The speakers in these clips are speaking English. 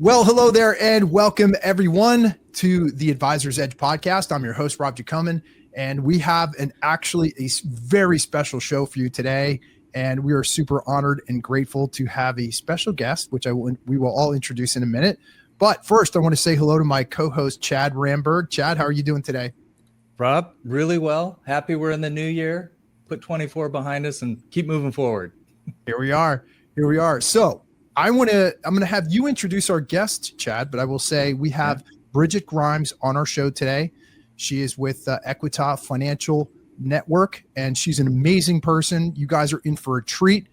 Well, hello there and welcome everyone to the Advisor's Edge podcast. I'm your host, Rob Jacomen, and we have actually a very special show for you today. And we are super honored and grateful to have a special guest, which we will all introduce in a minute. But first, I want to say hello to my co-host, Chad Ramberg. Chad, how are you doing today? Rob, really well. Happy we're in the new year. Put 24 behind us and keep moving forward. Here we are. So I'm going to have you introduce our guest, Chad, but I will say we have Bridget Grimes on our show today. She is with Equita Financial Network, and she's an amazing person. You guys are in for a treat.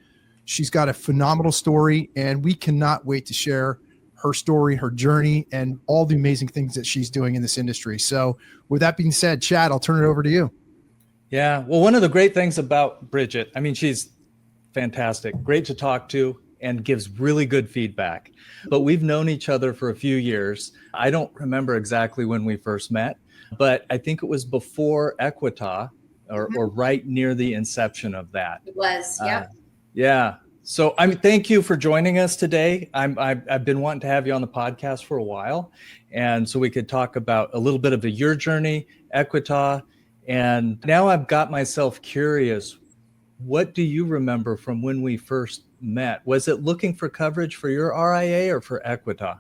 She's got a phenomenal story, and we cannot wait to share her story, her journey, and all the amazing things that she's doing in this industry. So with that being said, Chad, I'll turn it over to you. Yeah, well, one of the great things about Bridget, she's fantastic, great to talk to, and gives really good feedback. But we've known each other for a few years. I don't remember exactly when we first met, but I think it was before Equita or right near the inception of that. It was, yeah. Yeah. So, thank you for joining us today. I've been wanting to have you on the podcast for a while. And so we could talk about a little bit of your journey, Equita. And now I've got myself curious. What do you remember from when we first met? Was it looking for coverage for your RIA or for Equita?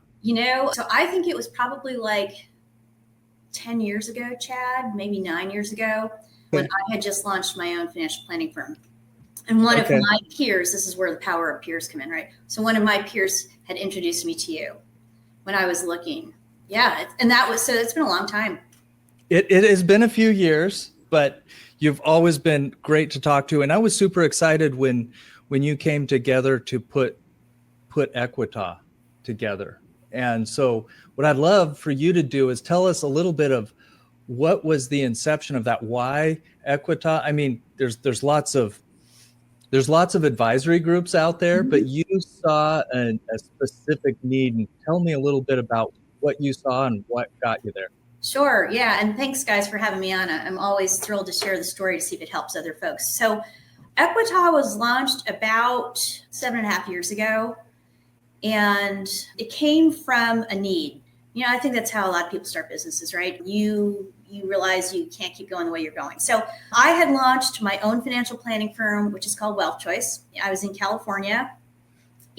So I think it was probably like 10 years ago, Chad, maybe 9 years ago, when I had just launched my own financial planning firm. And one of my peers, this is where the power of peers come in, right? So one of my peers had introduced me to you when I was looking. Yeah. And it's been a long time. It has been a few years, but you've always been great to talk to. And I was super excited when you came together to put Equita together. And so what I'd love for you to do is tell us a little bit of what was the inception of that, why Equita. There's lots of advisory groups out there, but you saw a specific need. And tell me a little bit about what you saw and what got you there. Sure. Yeah. And thanks, guys, for having me on. I'm always thrilled to share the story to see if it helps other folks. So Equita was launched about 7.5 years ago, and it came from a need. I think that's how a lot of people start businesses, right? You realize you can't keep going the way you're going. So I had launched my own financial planning firm, which is called Wealth Choice. I was in California.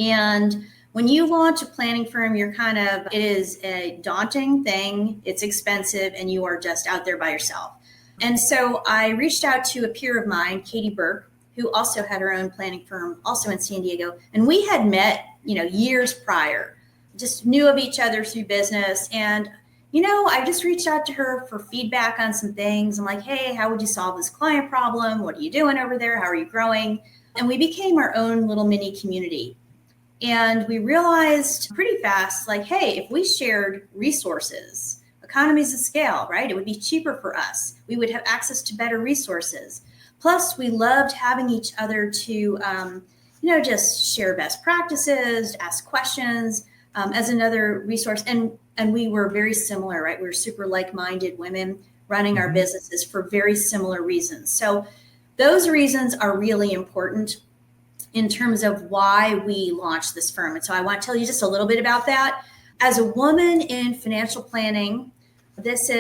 And when you launch a planning firm, it is a daunting thing. It's expensive, and you are just out there by yourself. And so I reached out to a peer of mine, Katie Burke, who also had her own planning firm, also in San Diego. And we had met, years prior, just knew of each other through business. And, I just reached out to her for feedback on some things. I'm like, hey, how would you solve this client problem? What are you doing over there? How are you growing? And we became our own little mini community. And we realized pretty fast, like, hey, if we shared resources, economies of scale, right? It would be cheaper for us. We would have access to better resources. Plus, we loved having each other to, just share best practices, ask questions as another resource. And we were very similar, right? We were super like-minded women running our businesses for very similar reasons. So those reasons are really important in terms of why we launched this firm. And so I want to tell you just a little bit about that. As a woman in financial planning, it's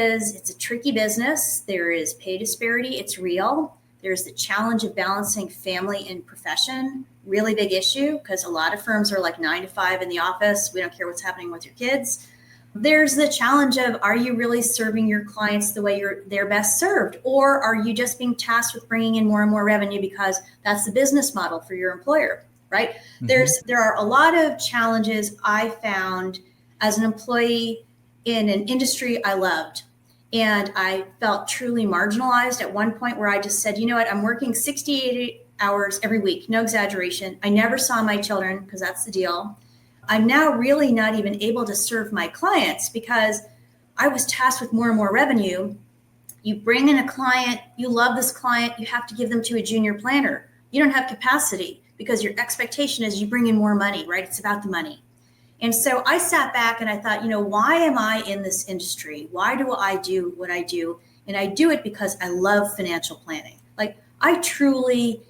a tricky business. There is pay disparity. It's real. There's the challenge of balancing family and profession, really big issue, because a lot of firms are like 9 to 5 in the office. We don't care what's happening with your kids. There's the challenge of, are you really serving your clients the way they're best served? Or are you just being tasked with bringing in more and more revenue because that's the business model for your employer, right? There are a lot of challenges I found as an employee in an industry I loved. And I felt truly marginalized at one point where I just said, you know what, I'm working 68 hours every week, no exaggeration. I never saw my children because that's the deal. I'm now really not even able to serve my clients because I was tasked with more and more revenue. You bring in a client, you love this client, you have to give them to a junior planner. You don't have capacity because your expectation is you bring in more money, right? It's about the money. And so I sat back and I thought, why am I in this industry? Why do I do what I do? And I do it because I love financial planning. Like, I truly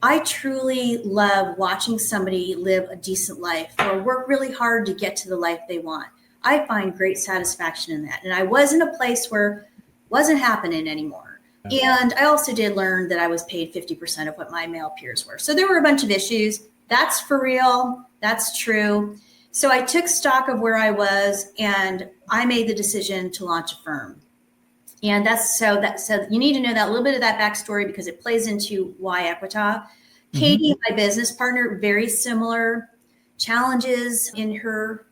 I truly love watching somebody live a decent life or work really hard to get to the life they want. I find great satisfaction in that. And I was in a place where it wasn't happening anymore. And I also did learn that I was paid 50% of what my male peers were. So there were a bunch of issues. That's for real. That's true. So I took stock of where I was and I made the decision to launch a firm. And so you need to know that a little bit of that backstory because it plays into why Equita. Katie, my business partner, very similar challenges in her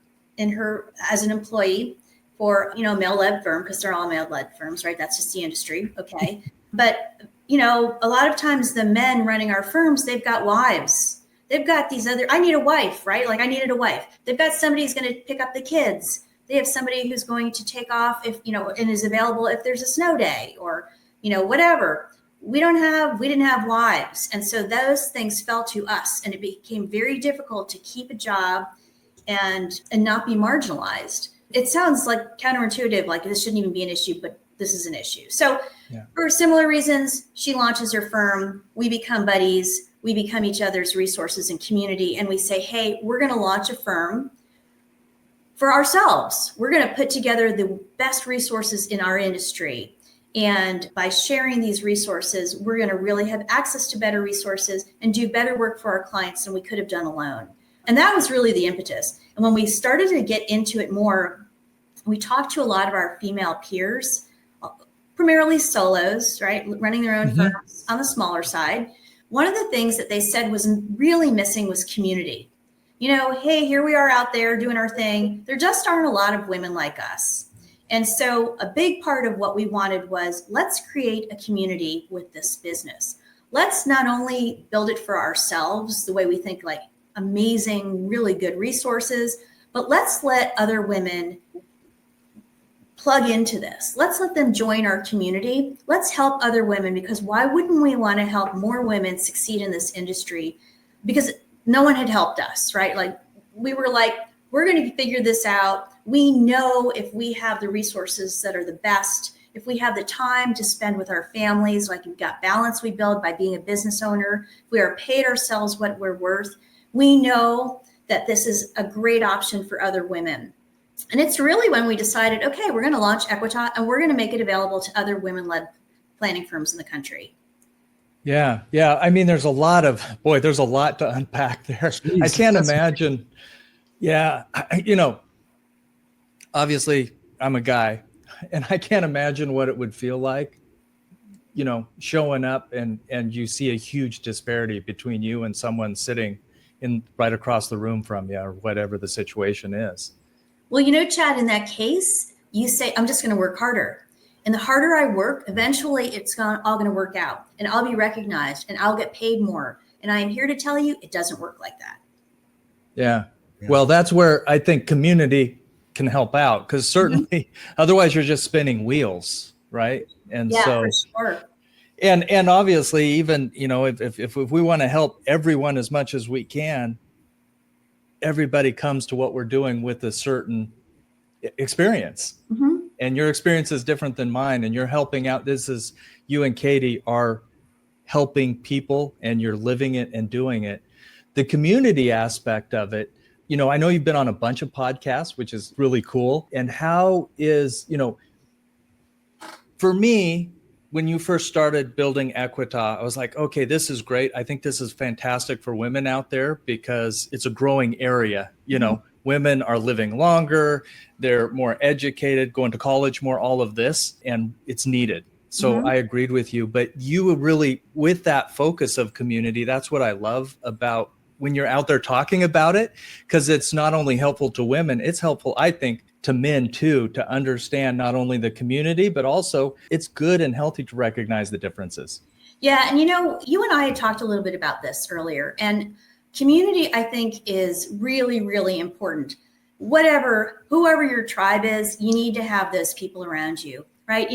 as an employee for, a male-led firm, because they're all male-led firms, right? That's just the industry. Okay. But, a lot of times the men running our firms, they've got wives. They've got I need a wife, right? Like I needed a wife. They've got somebody who's going to pick up the kids. They have somebody who's going to take off if, and is available if there's a snow day or, whatever. We didn't have wives. And so those things fell to us and it became very difficult to keep a job and not be marginalized. It sounds like counterintuitive, like this shouldn't even be an issue, but this is an issue. So for similar reasons, she launches her firm. We become buddies. We become each other's resources and community. And we say, hey, we're going to launch a firm for ourselves. We're going to put together the best resources in our industry. And by sharing these resources, we're going to really have access to better resources and do better work for our clients than we could have done alone. And that was really the impetus. And when we started to get into it more, we talked to a lot of our female peers, primarily solos, right? Running their own firms on the smaller side. One of the things that they said was really missing was community. Hey, here we are out there doing our thing. There just aren't a lot of women like us. And so a big part of what we wanted was let's create a community with this business. Let's not only build it for ourselves the way we think, like amazing, really good resources, but let's let other women plug into this. Let's let them join our community. Let's help other women, because why wouldn't we want to help more women succeed in this industry? Because no one had helped us, right? Like we were like, we're going to figure this out. We know if we have the resources that are the best, if we have the time to spend with our families, like we've got balance we build by being a business owner, if we are paid ourselves what we're worth, we know that this is a great option for other women. And it's really when we decided, okay, we're going to launch Equita and we're going to make it available to other women-led planning firms in the country. Yeah. I mean, there's a lot to unpack there. Jeez, I can't imagine. Yeah. Obviously I'm a guy and I can't imagine what it would feel like, showing up and you see a huge disparity between you and someone sitting right across the room from you or whatever the situation is. Well, Chad, in that case, you say, I'm just going to work harder. And the harder I work, eventually it's all going to work out and I'll be recognized and I'll get paid more. And I am here to tell you, it doesn't work like that. Yeah. Well, that's where I think community can help out, because certainly otherwise you're just spinning wheels. Right. And so, for sure. And obviously even, if we want to help everyone as much as we can, everybody comes to what we're doing with a certain experience. And your experience is different than mine, and you're helping out. You and Katie are helping people and you're living it and doing it. The community aspect of it, I know you've been on a bunch of podcasts, which is really cool. And how is, for me, when you first started building Equita, I was like, okay, this is great. I think this is fantastic for women out there because it's a growing area. Women are living longer, they're more educated, going to college more, all of this, and it's needed. So I agreed with you, but you were really, with that focus of community, that's what I love about when you're out there talking about it, because it's not only helpful to women, it's helpful, I think, to men too, to understand not only the community, but also it's good and healthy to recognize the differences. Yeah. And you and I had talked a little bit about this earlier, and community, I think, is really, really important. Whoever your tribe is, you need to have those people around you, right?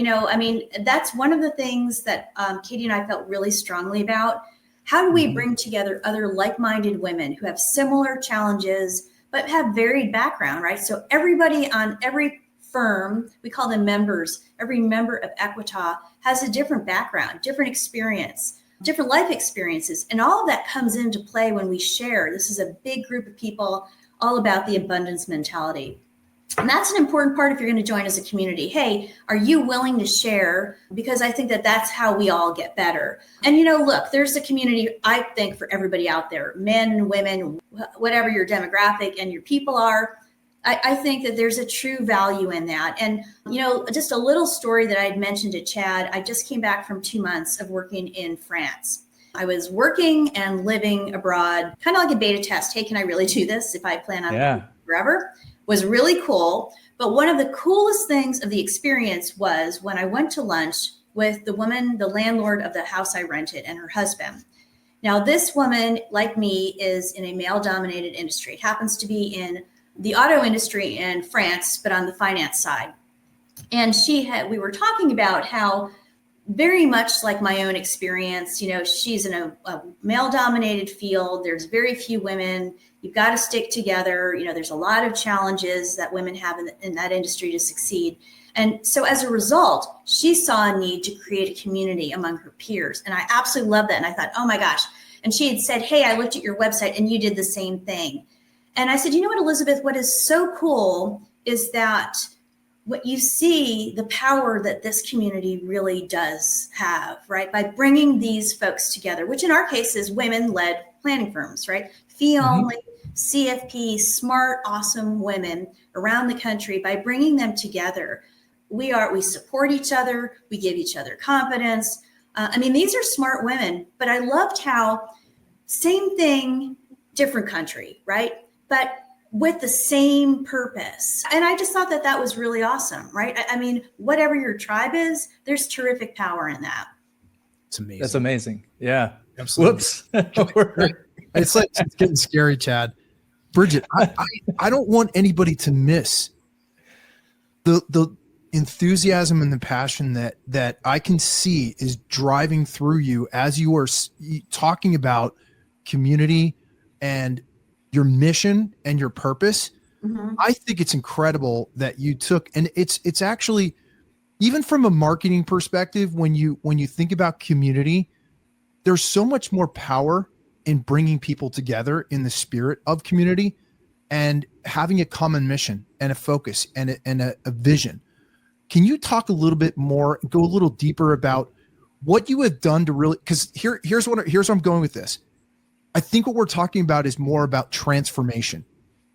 That's one of the things that Katie and I felt really strongly about. How do we bring together other like-minded women who have similar challenges, but have varied background, right? So everybody on every firm, we call them members, every member of Equita has a different background, different experience. different life experiences. And all of that comes into play when we share. This is a big group of people all about the abundance mentality. And that's an important part if you're going to join as a community. Hey, are you willing to share? Because I think that that's how we all get better. And, look, there's a community, I think, for everybody out there, men, women, whatever your demographic and your people are. I think that there's a true value in that. And, just a little story that I had mentioned to Chad, I just came back from 2 months of working in France. I was working and living abroad, kind of like a beta test. Hey, can I really do this if I plan on forever? Was really cool. But one of the coolest things of the experience was when I went to lunch with the woman, the landlord of the house I rented, and her husband. Now, this woman, like me, is in a male-dominated industry. It happens to be in the auto industry in France, but on the finance side. And we were talking about how, very much like my own experience, she's in a male-dominated field. There's very few women. You've got to stick together. There's a lot of challenges that women have in that industry to succeed. And so as a result, she saw a need to create a community among her peers. And I absolutely love that. And I thought, oh my gosh. And she had said, hey, I looked at your website and you did the same thing. And I said, you know what, Elizabeth, what is so cool is that what you see, the power that this community really does have, right? By bringing these folks together, which in our case is women-led planning firms, right? Fee-only, CFP, smart, awesome women around the country. By bringing them together, we support each other, we give each other confidence. These are smart women, but I loved how same thing, different country, right? But with the same purpose. And I just thought that was really awesome, right? Whatever your tribe is, there's terrific power in that. It's amazing. That's amazing. Yeah. Absolutely. Whoops. It's getting scary, Chad. Bridget, I don't want anybody to miss the enthusiasm and the passion that I can see is driving through you as you are talking about community and your mission and your purpose. Mm-hmm. I think it's incredible that you took, and it's actually, even from a marketing perspective, when you think about community, there's so much more power in bringing people together in the spirit of community and having a common mission and a focus and a vision. Can you talk a little bit more, go a little deeper about what you have done to really, because here's where I'm going with this. I think what we're talking about is more about transformation.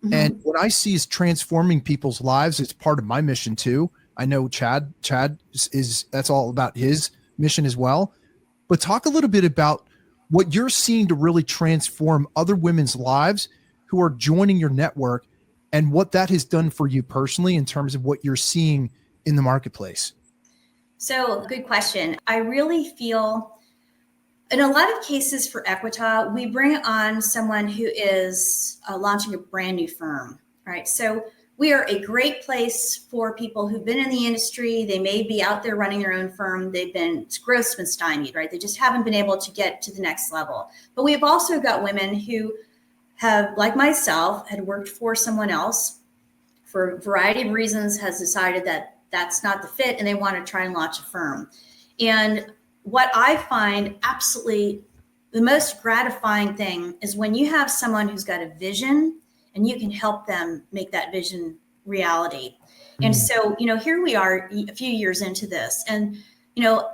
Mm-hmm. And what I see is transforming people's lives. It's part of my mission too. I know Chad is that's all about his mission as well. But talk a little bit about what you're seeing to really transform other women's lives who are joining your network and what that has done for you personally in terms of what you're seeing in the marketplace. So, good question. I really feel in a lot of cases for Equita, we bring on someone who is launching a brand new firm, right? So we are a great place for people who've been in the industry. They may be out there running their own firm. Growth's been stymied, right? They just haven't been able to get to the next level. But we've also got women who have, like myself, had worked for someone else for a variety of reasons, has decided that that's not the fit and they want to try and launch a firm. And what I find absolutely the most gratifying thing is when you have someone who's got a vision and you can help them make that vision reality. Mm-hmm. And so, here we are a few years into this. And,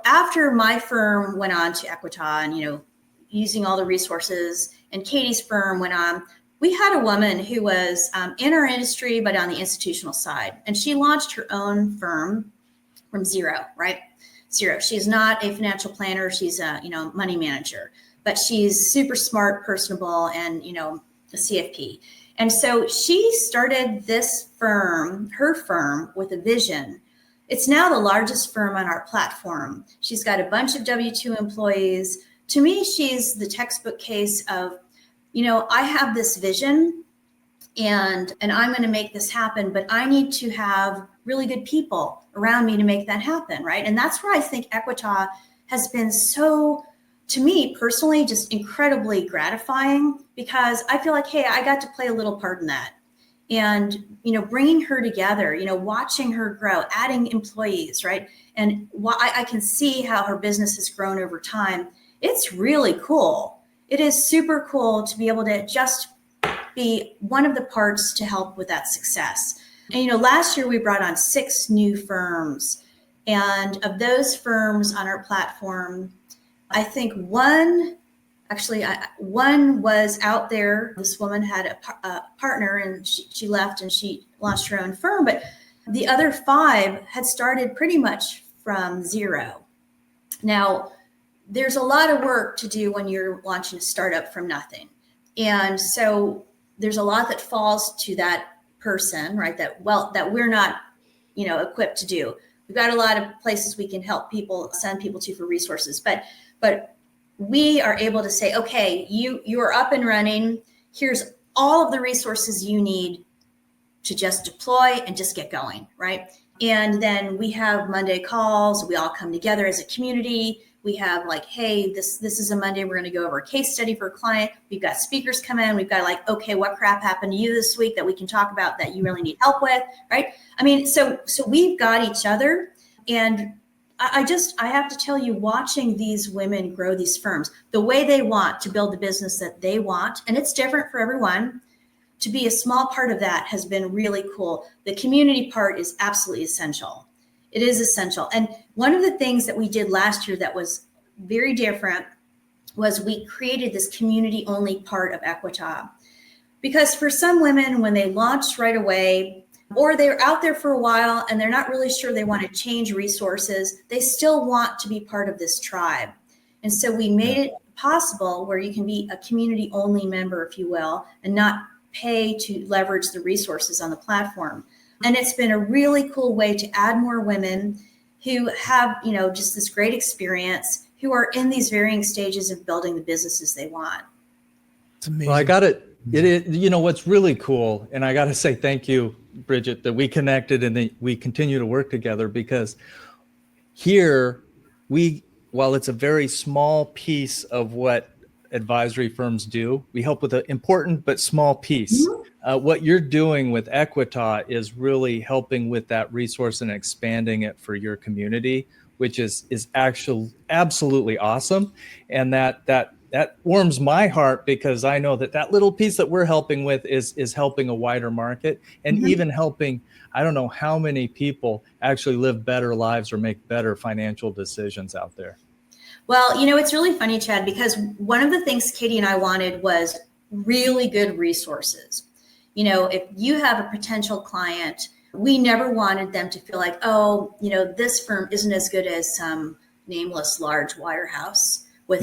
after my firm went on to Equita and, using all the resources, and Katie's firm went on, we had a woman who was in our industry, but on the institutional side. And she launched her own firm from zero, right? Zero. She's not a financial planner. She's a, money manager, but she's super smart, personable, and, a CFP. And so she started this firm, her firm, with a vision. It's now the largest firm on our platform. She's got a bunch of W-2 employees. To me, she's the textbook case of, I have this vision and I'm going to make this happen, but I need to have really good people around me to make that happen, right? And that's where I think Equita has been so, to me personally, just incredibly gratifying, because I feel like, hey, I got to play a little part in that. And, bringing her together, watching her grow, adding employees, right? And I can see how her business has grown over time. It's really cool. It is super cool to be able to just be one of the parts to help with that success. And, last year we brought on 6 new firms. And of those firms on our platform, I think one was out there. This woman had a partner and she left and she launched her own firm. But the other 5 had started pretty much from zero. Now, there's a lot of work to do when you're launching a startup from nothing. And so there's a lot that falls to that person, right? That we're not, equipped to do. We've got a lot of places we can help people, send people to for resources, but we are able to say, okay, you are up and running. Here's all of the resources you need to just deploy and just get going, right? And then we have Monday calls. We all come together as a community. We have like, hey, this is a Monday. We're going to go over a case study for a client. We've got speakers come in. We've got like, okay, what crap happened to you this week that we can talk about that you really need help with, right? I mean, so we've got each other. And I have to tell you, watching these women grow these firms, the way they want to build the business that they want, and it's different for everyone, to be a small part of that has been really cool. The community part is absolutely essential. It is essential. And one of the things that we did last year that was very different was we created this community-only part of Equita. Because for some women, when they launch right away, or they're out there for a while and they're not really sure they want to change resources, they still want to be part of this tribe. And so we made it possible where you can be a community-only member, if you will, and not pay to leverage the resources on the platform. And it's been a really cool way to add more women who have, just this great experience, who are in these varying stages of building the businesses they want. It's amazing. Well, I got it. What's really cool, and I got to say thank you, Bridget, that we connected and that we continue to work together, because here while it's a very small piece of what advisory firms do, we help with an important but small piece. Mm-hmm. What you're doing with Equita is really helping with that resource and expanding it for your community, which is actually absolutely awesome. And that warms my heart, because I know that little piece that we're helping with is helping a wider market, and even helping, I don't know how many people actually live better lives or make better financial decisions out there. Well, it's really funny, Chad, because one of the things Katie and I wanted was really good resources. If you have a potential client, we never wanted them to feel like, this firm isn't as good as some nameless large wirehouse with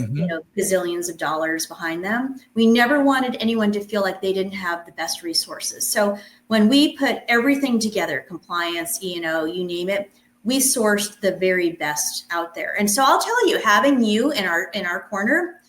gazillions of dollars behind them. We never wanted anyone to feel like they didn't have the best resources. So when we put everything together, compliance, E&O, you name it, we sourced the very best out there. And so I'll tell you, having you in our corner,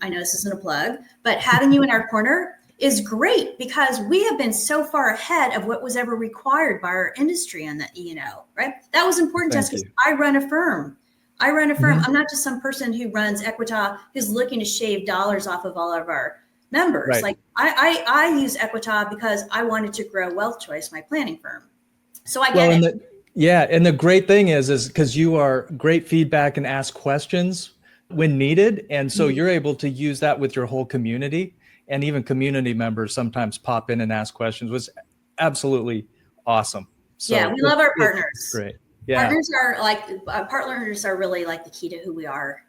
I know this isn't a plug, but having you in our corner is great, because we have been so far ahead of what was ever required by our industry on that E&O, right? That was important to us because I run a firm. I'm not just some person who runs Equita who's looking to shave dollars off of all of our members. Right. Like I use Equita because I wanted to grow Wealth Choice, my planning firm. So I get it. And the great thing is because you are great feedback and ask questions when needed. And so you're able to use that with your whole community, and even community members sometimes pop in and ask questions, which is absolutely awesome. So we love our partners. Great. Yeah. Partners are really like the key to who we are.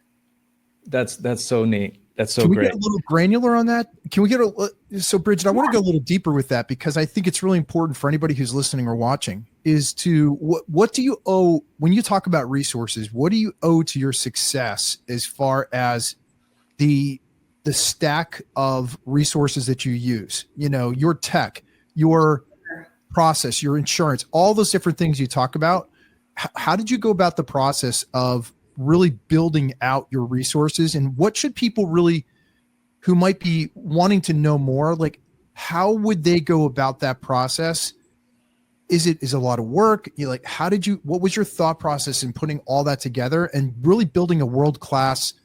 That's so neat. That's so Can we great. get a little granular on that? Can we get so Bridget, I want to go a little deeper with that, because I think it's really important for anybody who's listening or watching is to what do you owe when you talk about resources? What do you owe to your success as far as the stack of resources that you use? Your tech, your process, your insurance, all those different things you talk about. How did you go about the process of really building out your resources, and what should people really, who might be wanting to know more, like how would they go about that process? Is a lot of work? What was your thought process in putting all that together and really building a world-class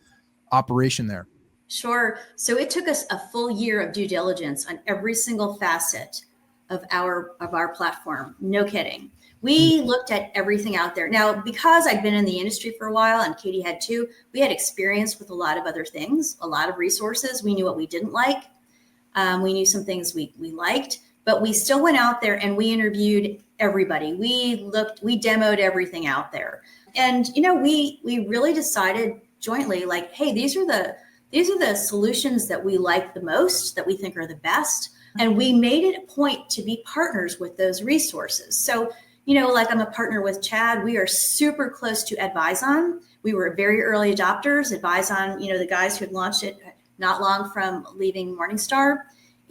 operation there? Sure. So it took us a full year of due diligence on every single facet of our platform. No kidding. We looked at everything out there. Now, because I'd been in the industry for a while and Katie had too, we had experience with a lot of other things, a lot of resources. We knew what we didn't like. We knew some things we liked, but we still went out there and we interviewed everybody. We demoed everything out there. And, we really decided jointly, like, hey, these are the solutions that we like the most, that we think are the best. And we made it a point to be partners with those resources. So, like I'm a partner with Chad, we are super close to Advizon. We were very early adopters. Advizon, the guys who had launched it not long from leaving Morningstar.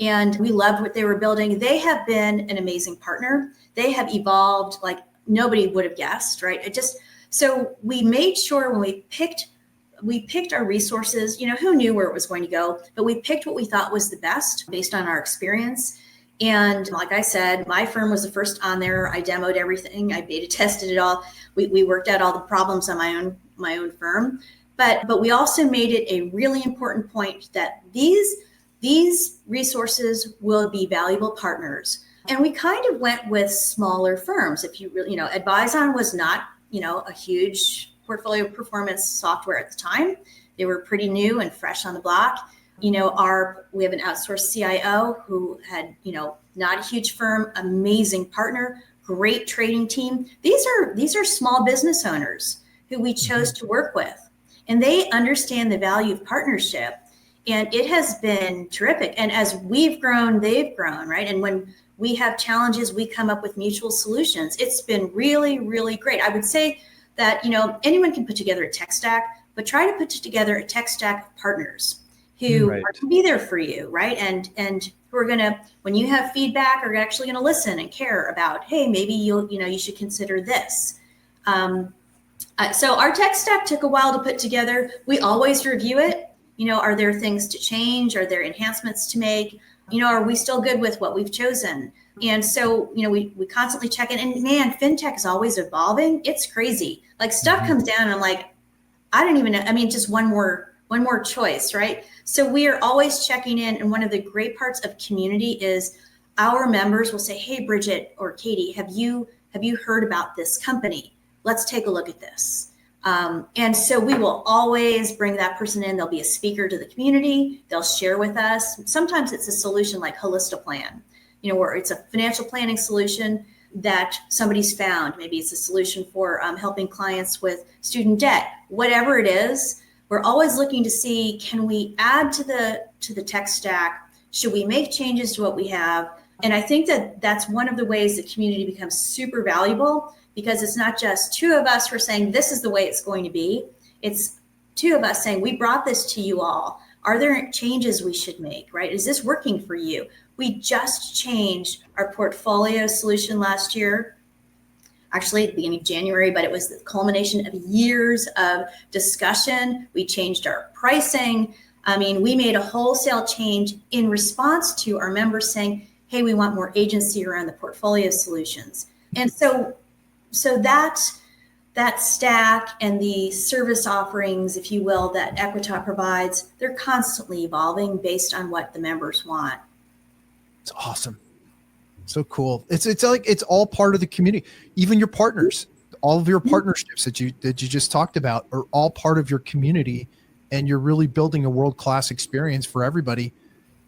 And we loved what they were building. They have been an amazing partner. They have evolved like nobody would have guessed, right? So we made sure when we picked our resources, who knew where it was going to go, but we picked what we thought was the best based on our experience. And like I said, my firm was the first on there. I demoed everything. I beta tested it all. We worked out all the problems on my own firm. But we also made it a really important point that these resources will be valuable partners. And we kind of went with smaller firms. If you really, Advizon was not, a huge portfolio performance software at the time. They were pretty new and fresh on the block. We have an outsourced CIO who had, not a huge firm, amazing partner, great trading team. These are small business owners who we chose to work with, and they understand the value of partnership. And it has been terrific. And as we've grown, they've grown, right? And when we have challenges, we come up with mutual solutions. It's been really, really great. I would say that, anyone can put together a tech stack, but try to put together a tech stack of partners who are going to be there for you, right? And who are going to, when you have feedback, are actually going to listen and care about, hey, maybe you should consider this. So our tech stack took a while to put together. We always review it. Are there things to change? Are there enhancements to make? Are we still good with what we've chosen? And so, we constantly check in. And man, fintech is always evolving. It's crazy. Like stuff comes down and I'm like, I don't even know. I mean, just one more choice, right? So we are always checking in. And one of the great parts of community is our members will say, hey, Bridget or Katie, have you heard about this company? Let's take a look at this. And so we will always bring that person in. They'll be a speaker to the community. They'll share with us. Sometimes it's a solution like Holistoplan, where it's a financial planning solution that somebody's found. Maybe it's a solution for helping clients with student debt, whatever it is. We're always looking to see, can we add to the tech stack? Should we make changes to what we have? And I think that that's one of the ways that community becomes super valuable, because it's not just two of us who are saying this is the way it's going to be. It's two of us saying we brought this to you all. Are there changes we should make, right? Is this working for you? We just changed our portfolio solution last year, actually at the beginning of January, but it was the culmination of years of discussion. We changed our pricing. I mean, we made a wholesale change in response to our members saying, hey, we want more agency around the portfolio solutions. And so that stack and the service offerings, if you will, that Equita provides, they're constantly evolving based on what the members want. It's awesome. So cool. It's like it's all part of the community. Even your partners, all of your partnerships that you just talked about are all part of your community, and you're really building a world-class experience for everybody.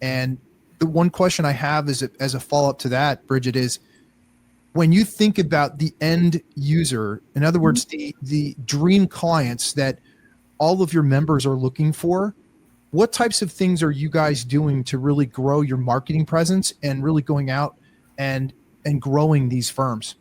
And the one question I have is, as a follow-up to that, Bridget, is when you think about the end user, in other words, the dream clients that all of your members are looking for, what types of things are you guys doing to really grow your marketing presence and really going out and growing these firms?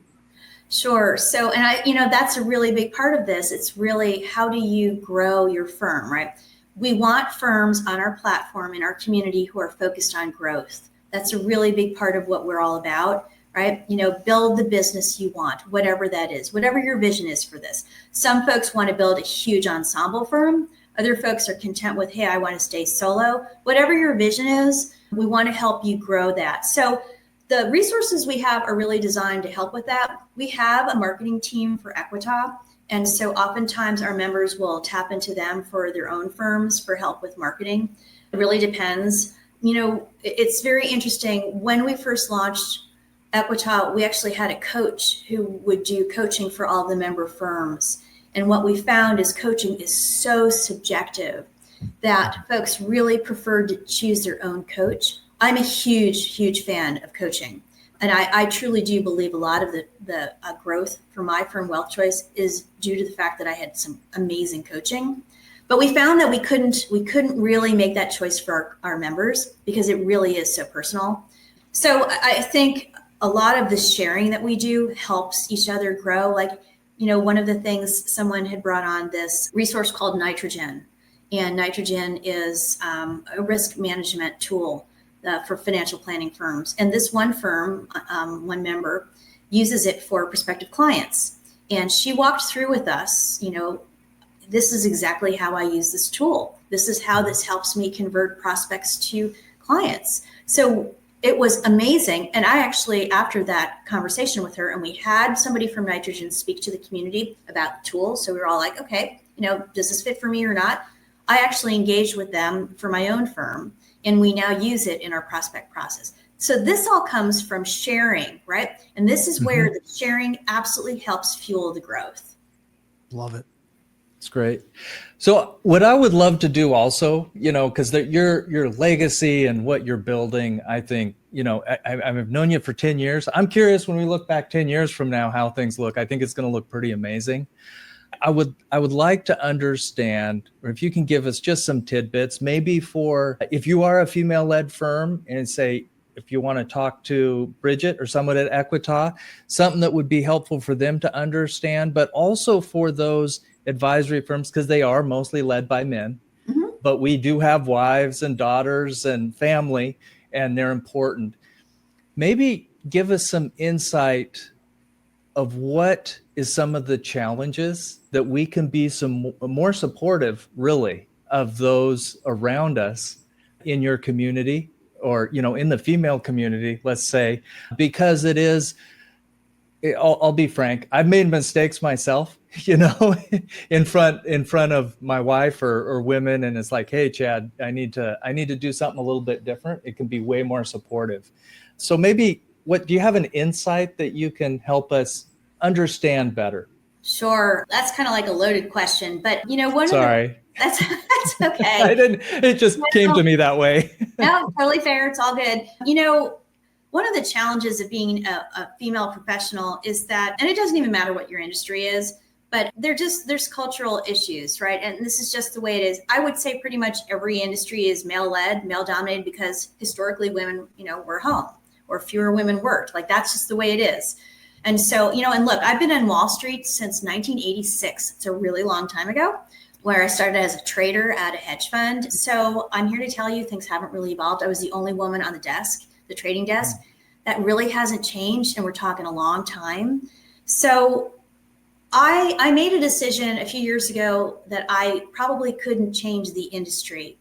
Sure. So, and that's a really big part of this. It's really, how do you grow your firm, right? We want firms on our platform in our community who are focused on growth. That's a really big part of what we're all about. Right? Build the business you want, whatever that is, whatever your vision is for this. Some folks want to build a huge ensemble firm. Other folks are content with, hey, I want to stay solo. Whatever your vision is, we want to help you grow that. So the resources we have are really designed to help with that. We have a marketing team for Equita. And so oftentimes our members will tap into them for their own firms for help with marketing. It really depends. It's very interesting. When we first launched Equita, we actually had a coach who would do coaching for all the member firms. And what we found is coaching is so subjective that folks really prefer to choose their own coach. I'm a huge fan of coaching. And I truly do believe a lot of the growth for my firm, Wealth Choice, is due to the fact that I had some amazing coaching. But we found that we couldn't really make that choice for our members because it really is so personal. So I think a lot of the sharing that we do helps each other grow. Like, one of the things, someone had brought on this resource called Nitrogen. And Nitrogen is a risk management tool for financial planning firms. And this one firm, one member, uses it for prospective clients. And she walked through with us, this is exactly how I use this tool. This is how this helps me convert prospects to clients. So it was amazing. And I actually, after that conversation with her, and we had somebody from Nitrogen speak to the community about the tool. So we were all like, okay, does this fit for me or not? I actually engaged with them for my own firm, and we now use it in our prospect process. So this all comes from sharing, right? And this is where the sharing absolutely helps fuel the growth. Love it. It's great. So what I would love to do also, because your legacy and what you're building, I think, I've known you for 10 years. I'm curious when we look back 10 years from now, how things look. I think it's going to look pretty amazing. I would like to understand, or if you can give us just some tidbits, maybe for if you are a female-led firm and say, if you want to talk to Bridget or someone at Equita, something that would be helpful for them to understand, but also for those advisory firms, because they are mostly led by men, but we do have wives and daughters and family, and they're important. Maybe give us some insight of what is some of the challenges that we can be some more supportive, really, of those around us in your community, or in the female community, let's say, because it is. I'll be frank. I've made mistakes myself, in front of my wife or women, and it's like, hey, Chad, I need to do something a little bit different. It can be way more supportive. So maybe, do you have an insight that you can help us understand better? Sure. That's kind of like a loaded question, but Sorry. That's okay. It just came to me that way. No, totally fair. It's all good. One of the challenges of being a female professional is that, and it doesn't even matter what your industry is, but there's cultural issues, right? And this is just the way it is. I would say pretty much every industry is male-led, male-dominated, because historically women, were home, or fewer women worked. Like, that's just the way it is. And so, and look, I've been on Wall Street since 1986. It's a really long time ago, where I started as a trader at a hedge fund. So I'm here to tell you things haven't really evolved. I was the only woman on the desk, the trading desk. That really hasn't changed, and we're talking a long time. So I made a decision a few years ago that I probably couldn't change the industry.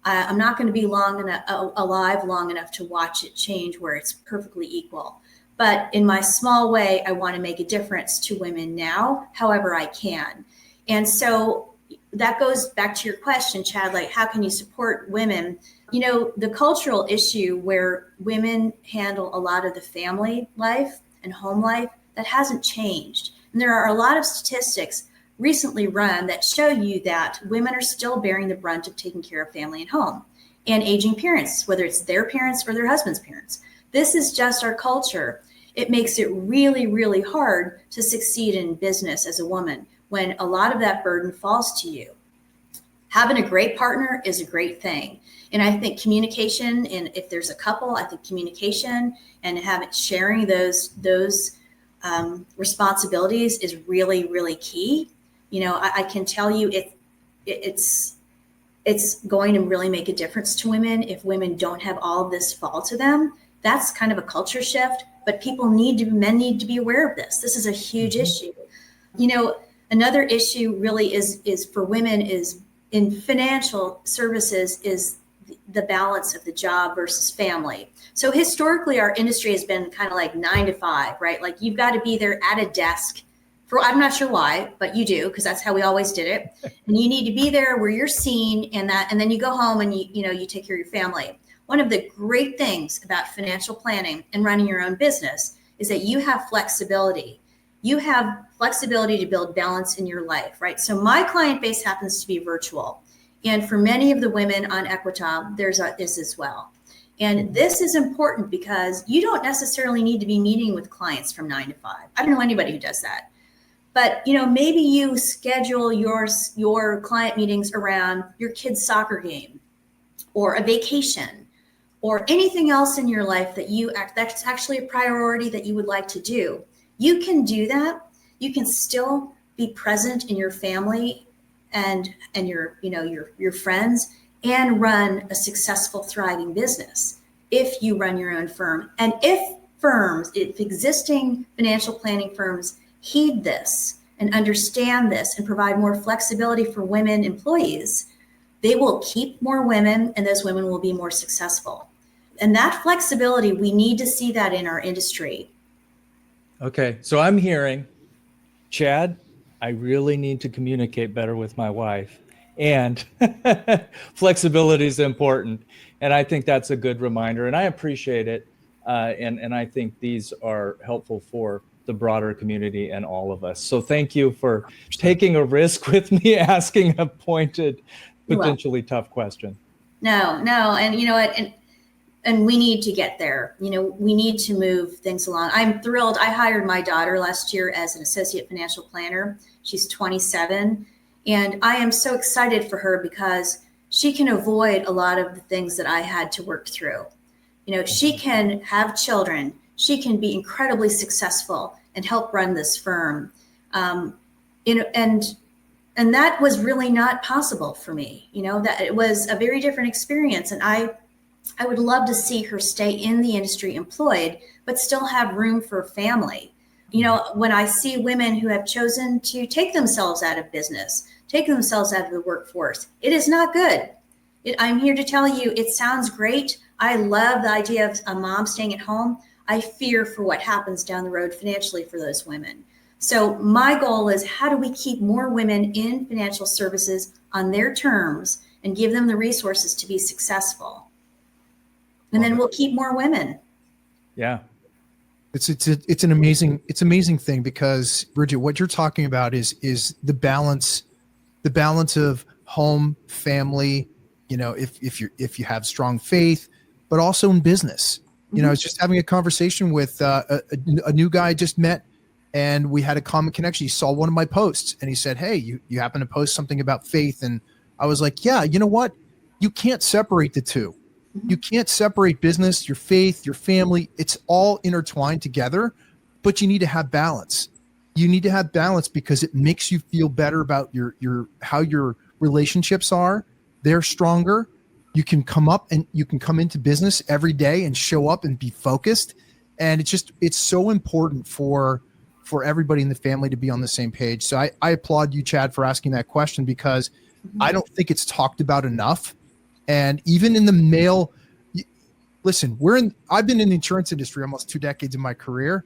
I'm not going to be alive long enough to watch it change where it's perfectly equal. But in my small way, I want to make a difference to women now, however I can. And so that goes back to your question, Chad, like, how can you support women? The cultural issue where women handle a lot of the family life and home life, that hasn't changed. And there are a lot of statistics recently run that show you that women are still bearing the brunt of taking care of family and home, and aging parents, whether it's their parents or their husband's parents. This is just our culture. It makes it really, really hard to succeed in business as a woman when a lot of that burden falls to you. Having a great partner is a great thing. And I think communication, and if there's a couple, I think communication and sharing those responsibilities is really, really key. I can tell you it's going to really make a difference to women if women don't have all of this fall to them. That's kind of a culture shift, but men need to be aware of this. This is a huge issue. Another issue really is for women is in financial services is the balance of the job versus family. So historically, our industry has been kind of like 9 to 5, right? Like, you've got to be there at a desk I'm not sure why, but you do, because that's how we always did it. And you need to be there where you're seen, and then you go home and you take care of your family. one of the great things about financial planning and running your own business is that you have flexibility. You have flexibility to build balance in your life, right? So my client base happens to be virtual. And for many of the women on Equita, there's this as well. And this is important because you don't necessarily need to be meeting with clients from 9 to 5. I don't know anybody who does that. But maybe you schedule your client meetings around your kid's soccer game or a vacation or anything else in your life that's actually a priority that you would like to do. You can do that. You can still be present in your family and your friends and run a successful, thriving business if you run your own firm. And if existing financial planning firms heed this and understand this and provide more flexibility for women employees, they will keep more women and those women will be more successful. And that flexibility, we need to see that in our industry. Okay, so I'm hearing, Chad, I really need to communicate better with my wife, and flexibility is important. And I think that's a good reminder, and I appreciate it. And I think these are helpful for the broader community and all of us. So thank you for taking a risk with me, asking a pointed, potentially tough question. No, and you know what? And we need to get there. We need to move things along. I'm thrilled. I hired my daughter last year as an associate financial planner. She's 27. And I am so excited for her because she can avoid a lot of the things that I had to work through. She can have children. She can be incredibly successful and help run this firm. And that was really not possible for me. That it was a very different experience. And I would love to see her stay in the industry employed, but still have room for family. When I see women who have chosen to take themselves out of business, take themselves out of the workforce, it is not good. I'm here to tell you, it sounds great. I love the idea of a mom staying at home. I fear for what happens down the road financially for those women. So my goal is, how do we keep more women in financial services on their terms and give them the resources to be successful? And then we'll keep more women. Yeah. It's an amazing thing, because Bridget, what you're talking about is the balance of home, family, if you have strong faith, but also in business. I was just having a conversation with a new guy I just met, and we had a common connection. He saw one of my posts and he said, "Hey, you happen to post something about faith?" And I was like, "Yeah, you know what? You can't separate the two. You can't separate business, your faith, your family. It's all intertwined together, but you need to have balance. You need to have balance because it makes you feel better about how your relationships are. They're stronger. You can come up and you can come into business every day and show up and be focused. And it's so important for everybody in the family to be on the same page." So I applaud you, Chad, for asking that question, because I don't think it's talked about enough. And even in the male, listen, I've been in the insurance industry almost 2 decades of my career.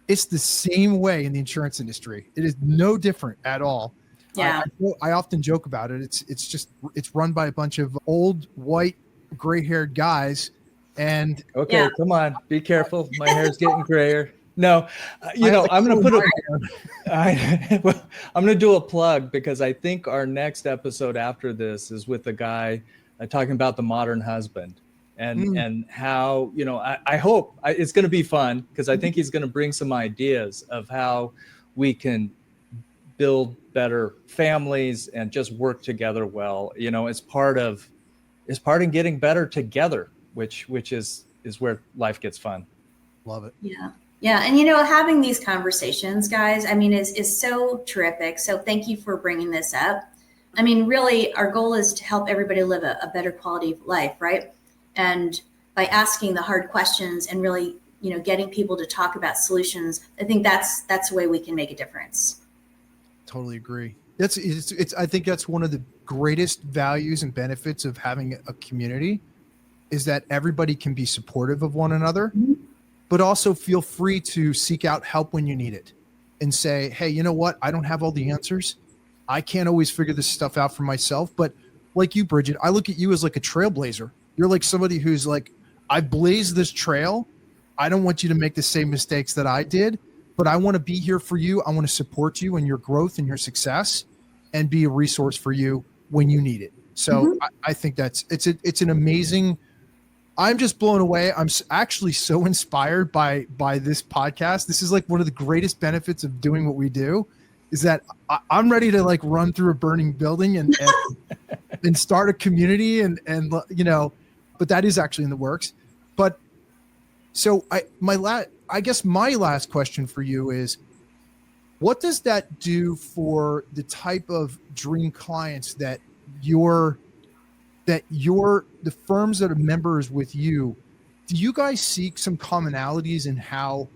It's the same way in the insurance industry. It is no different at all. Yeah. I often joke about it. It's run by a bunch of old, white, gray-haired guys. And okay, come on, be careful. My hair's getting grayer. No, I'm going to I'm going to do a plug, because I think our next episode after this is with a guy talking about the modern husband and how, I hope it's going to be fun, because I think he's going to bring some ideas of how we can build better families and just work together well. It's part in getting better together, which is where life gets fun. Love it. Yeah. Yeah. And, having these conversations, guys, is so terrific. So thank you for bringing this up. Really, our goal is to help everybody live a better quality of life, right? And by asking the hard questions and really, getting people to talk about solutions, I think that's the way we can make a difference. Totally agree. I think that's one of the greatest values and benefits of having a community, is that everybody can be supportive of one another, but also feel free to seek out help when you need it and say, "Hey, you know what? I don't have all the answers. I can't always figure this stuff out for myself." But like you, Bridget, I look at you as like a trailblazer. You're like somebody who's like, I blazed this trail. I don't want you to make the same mistakes that I did, but I want to be here for you. I want to support you in your growth and your success and be a resource for you when you need it. So I think it's an amazing, I'm just blown away. I'm actually so inspired by this podcast. This is like one of the greatest benefits of doing what we do, is that I'm ready to like run through a burning building and start a community and but that is actually in the works. But so I guess my last question for you is, what does that do for the type of dream clients that the firms that are members with you? Do you guys seek some commonalities in how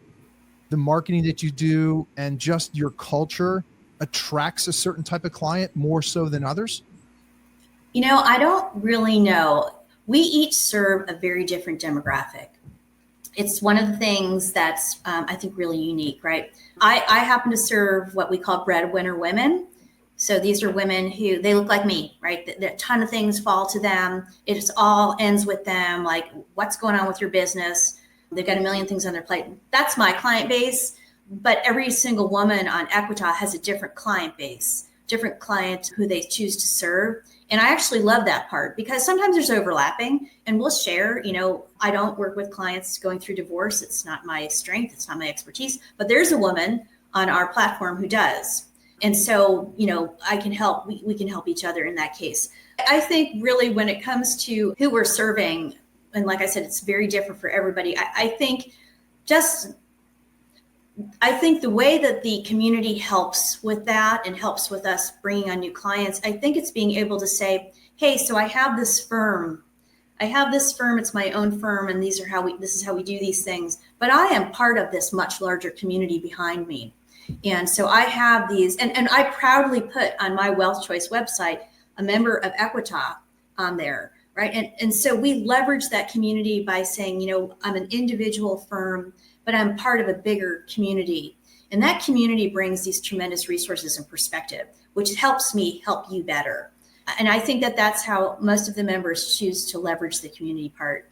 the marketing that you do and just your culture attracts a certain type of client more so than others? I don't really know. We each serve a very different demographic. It's one of the things that's, I think, really unique, right? I happen to serve what we call breadwinner women. So these are women who, they look like me, right? A ton of things fall to them. It all ends with them, like, what's going on with your business? They've got a million things on their plate. That's my client base. But every single woman on Equita has a different client base, different client who they choose to serve. And I actually love that part, because sometimes there's overlapping, and we'll share. I don't work with clients going through divorce. It's not my strength. It's not my expertise. But there's a woman on our platform who does. And so, I can help. We can help each other in that case. I think really when it comes to who we're serving, and like I said, it's very different for everybody. I think the way that the community helps with that and helps with us bringing on new clients, I think it's being able to say, hey, so I have this firm. It's my own firm, and this is how we do these things. But I am part of this much larger community behind me. And so I have these, and I proudly put on my Wealth Choice website a member of Equita on there, right? And so we leverage that community by saying, I'm an individual firm, but I'm part of a bigger community. And that community brings these tremendous resources and perspective, which helps me help you better. And I think that that's how most of the members choose to leverage the community part.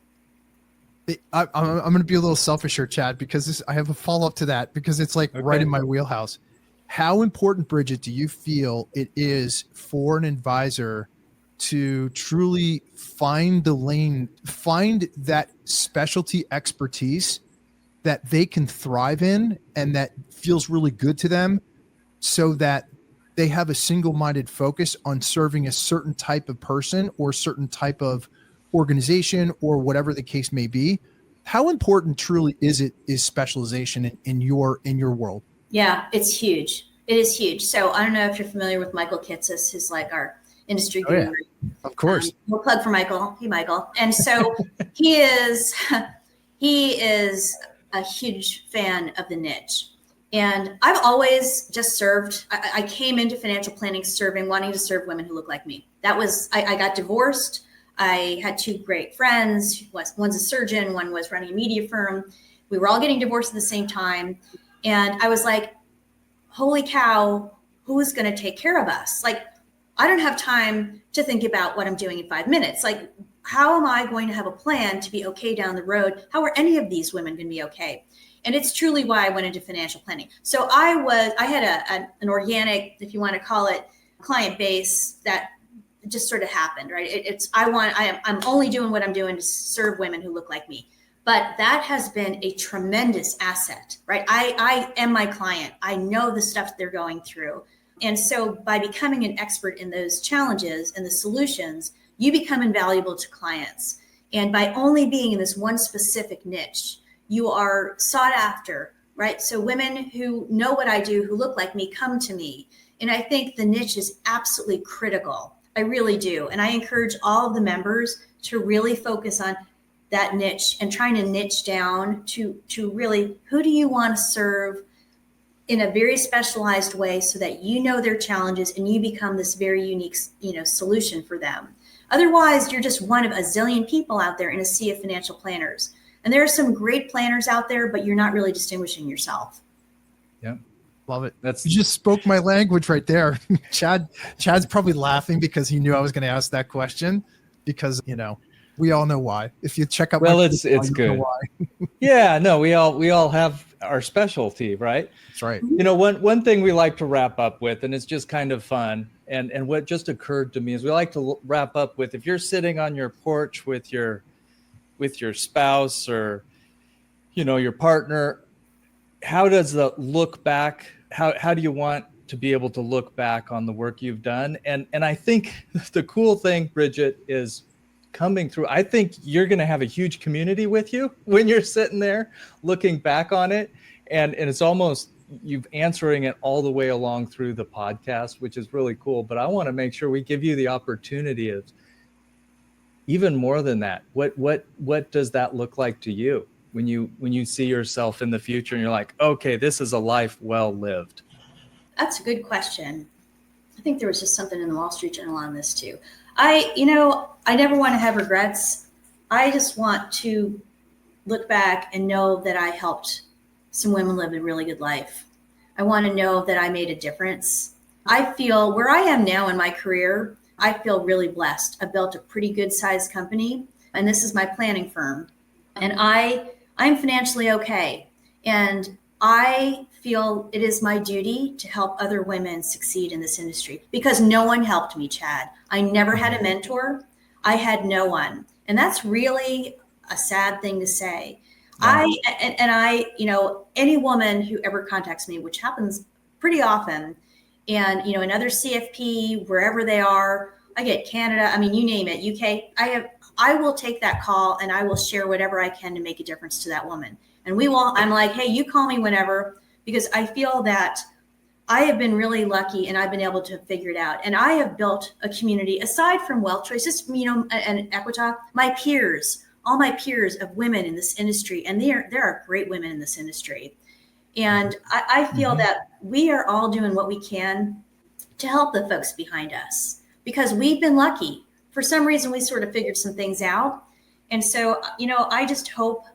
I'm going to be a little selfish here, Chad, because I have a follow-up to that, because it's like right in my wheelhouse. How important, Bridget, do you feel it is for an advisor to truly find the lane, find that specialty expertise that they can thrive in and that feels really good to them, so that they have a single-minded focus on serving a certain type of person or certain type of organization or whatever the case may be? How important truly is specialization in your world? Yeah, it's huge. It is huge. So I don't know if you're familiar with Michael Kitces, who's like our industry guru. Yeah. Of course. We'll plug for Michael. Hey, Michael. And so he is a huge fan of the niche. And I've always just served. I came into financial planning wanting to serve women who look like me. That was, I got divorced. I had two great friends. One's a surgeon, one was running a media firm. We were all getting divorced at the same time. And I was like, holy cow, who's going to take care of us? Like, I don't have time to think about what I'm doing in 5 minutes. Like, how am I going to have a plan to be okay down the road? How are any of these women going to be okay? And it's truly why I went into financial planning. So I had an organic, if you want to call it, client base that just sort of happened, right? I'm only doing what I'm doing to serve women who look like me. But that has been a tremendous asset, right? I am my client. I know the stuff they're going through. And so by becoming an expert in those challenges and the solutions, you become invaluable to clients. And by only being in this one specific niche, you are sought after, right? So women who know what I do, who look like me, come to me. And I think the niche is absolutely critical. I really do. And I encourage all of the members to really focus on that niche and trying to niche down to really, who do you want to serve in a very specialized way so that you know their challenges and you become this very unique, solution for them. Otherwise, you're just one of a zillion people out there in a sea of financial planners. And there are some great planners out there, but you're not really distinguishing yourself. Yeah. Love it. You just spoke my language right there. Chad's probably laughing because he knew I was going to ask that question, because, We all know why. If you check out, well, my it's profile, you good. know why. Yeah, no, we all have our specialty, right? That's right. You know, one thing we like to wrap up with, and it's just kind of fun, and what just occurred to me is we like to wrap up with, if you're sitting on your porch with your spouse or, you know, your partner, how does the look back? How do you want to be able to look back on the work you've done? And I think the cool thing, Bridget, is coming through. I think you're going to have a huge community with you when you're sitting there looking back on it. And it's almost you've answering it all the way along through the podcast, which is really cool. But I want to make sure we give you the opportunity of even more than that. What does that look like to you when you see yourself in the future and you're like, okay, this is a life well lived? That's a good question. I think there was just something in the Wall Street Journal on this too. I never want to have regrets. I just want to look back and know that I helped some women live a really good life. I want to know that I made a difference. I feel where I am now in my career, I feel really blessed. I built a pretty good sized company, and this is my planning firm. And I'm financially okay. And I feel it is my duty to help other women succeed in this industry because no one helped me, Chad. I never had a mentor. I had no one. And that's really a sad thing to say. Yeah. I, any woman who ever contacts me, which happens pretty often, and, another CFP, wherever they are, I get Canada, I mean, you name it, UK, I will take that call and I will share whatever I can to make a difference to that woman. And I'm like, hey, you call me whenever, because I feel that I have been really lucky and I've been able to figure it out. And I have built a community aside from Wealth Choice, just, and Equita, all my peers of women in this industry. And there are great women in this industry. And I feel that we are all doing what we can to help the folks behind us because we've been lucky. For some reason, we sort of figured some things out. And so, I just hope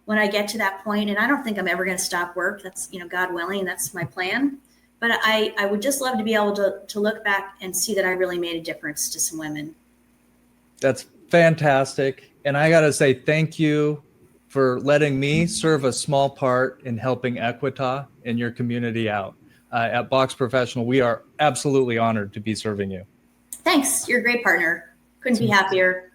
when I get to that point, and I don't think I'm ever going to stop work. That's, God willing, that's my plan. But I would just love to be able to look back and see that I really made a difference to some women. That's fantastic. And I got to say thank you for letting me serve a small part in helping Equita and your community out. At Box Professional, we are absolutely honored to be serving you. Thanks. You're a great partner. Couldn't be happier.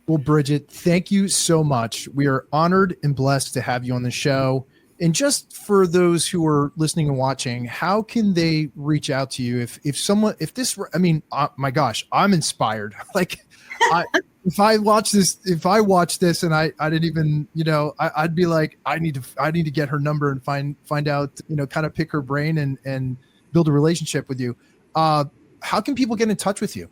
Well, Bridget, thank you so much. We are honored and blessed to have you on the show. And just for those who are listening and watching, how can they reach out to you? My gosh, I'm inspired. Like if I watch this and I didn't even, I'd be like, I need to get her number and find out, kind of pick her brain and build a relationship with you. How can people get in touch with you?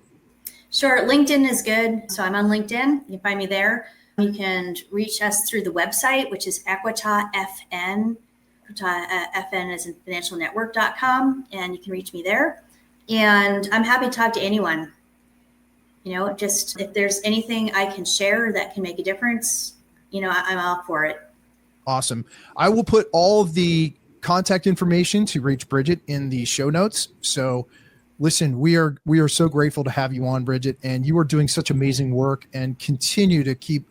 Sure. LinkedIn is good. So I'm on LinkedIn. You can find me there. You can reach us through the website, which is Equita FN. FN is in financialnetwork.com, and you can reach me there. And I'm happy to talk to anyone. Just if there's anything I can share that can make a difference, I'm all for it. Awesome. I will put all of the contact information to reach Bridget in the show notes. So listen, we are so grateful to have you on, Bridget, and you are doing such amazing work and continue to keep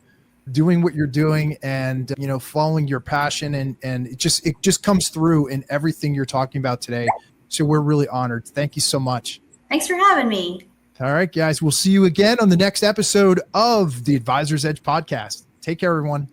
doing what you're doing and, following your passion and it just comes through in everything you're talking about today. So we're really honored. Thank you so much. Thanks for having me. All right, guys, we'll see you again on the next episode of the Advisor's Edge podcast. Take care, everyone.